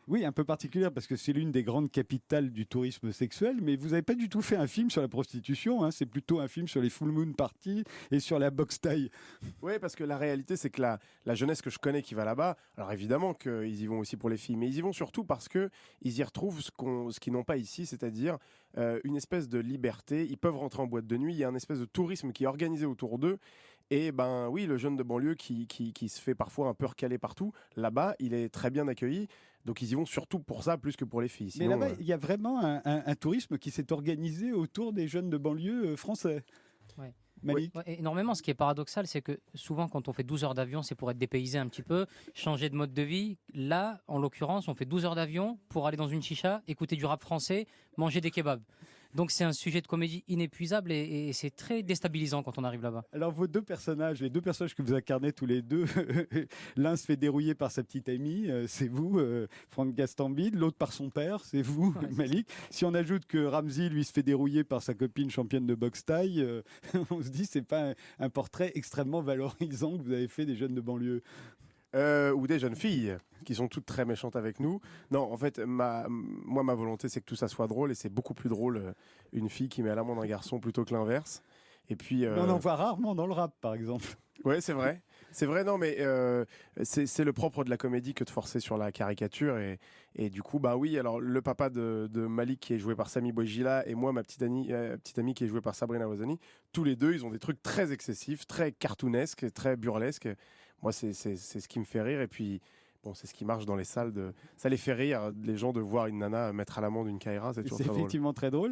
Oui, un peu particulière parce que c'est l'une des grandes capitales du tourisme sexuel, mais vous n'avez pas du tout fait un film sur la prostitution, hein, c'est plutôt un film sur les full moon parties et sur la boxe taille. Oui, parce que la réalité, c'est que la jeunesse que je connais qui va là-bas, alors évidemment qu'ils y vont aussi pour les filles, mais ils y vont surtout parce que ils y retrouvent ce qu'ils n'ont pas ici, c'est-à-dire une espèce de liberté. Ils peuvent rentrer en boîte de nuit, il y a un espèce de tourisme qui est organisé autour d'eux. Et ben oui, le jeune de banlieue qui se fait parfois un peu recaler partout, là-bas, il est très bien accueilli. Donc ils y vont surtout pour ça, plus que pour les filles. Mais Sinon, là-bas, il y a vraiment un tourisme qui s'est organisé autour des jeunes de banlieue français. Ouais. Malik. Ouais, énormément. Ce qui est paradoxal, c'est que souvent, quand on fait 12 heures d'avion, c'est pour être dépaysé un petit peu, changer de mode de vie. Là, en l'occurrence, on fait 12 heures d'avion pour aller dans une chicha, écouter du rap français, manger des kebabs. Donc, c'est un sujet de comédie inépuisable et c'est très déstabilisant quand on arrive là-bas. Alors vos deux personnages, les deux personnages que vous incarnez tous les deux, l'un se fait dérouiller par sa petite amie, c'est vous, Franck Gastambide, l'autre par son père, c'est vous, Malik. Si on ajoute que Ramzy, lui, se fait dérouiller par sa copine championne de boxe taille, on se dit c'est pas un portrait extrêmement valorisant que vous avez fait des jeunes de banlieue. Ou des jeunes filles qui sont toutes très méchantes avec nous. Non, en fait, ma volonté, c'est que tout ça soit drôle et c'est beaucoup plus drôle une fille qui met à l'amende un garçon plutôt que l'inverse. Et puis, Mais on en voit rarement dans le rap, par exemple. ouais, c'est vrai. C'est vrai, non, mais c'est le propre de la comédie que de forcer sur la caricature. Et du coup, bah oui, alors le papa de Malik qui est joué par Sami Bouejila et moi, ma petite amie qui est jouée par Sabrina Wazani, tous les deux, ils ont des trucs très excessifs, très cartoonesques, très burlesques. Moi, c'est ce qui me fait rire. Et puis, bon, c'est ce qui marche dans les salles. Ça les fait rire, les gens, de voir une nana mettre à l'amende une caïra. C'est toujours C'est très drôle. effectivement très drôle.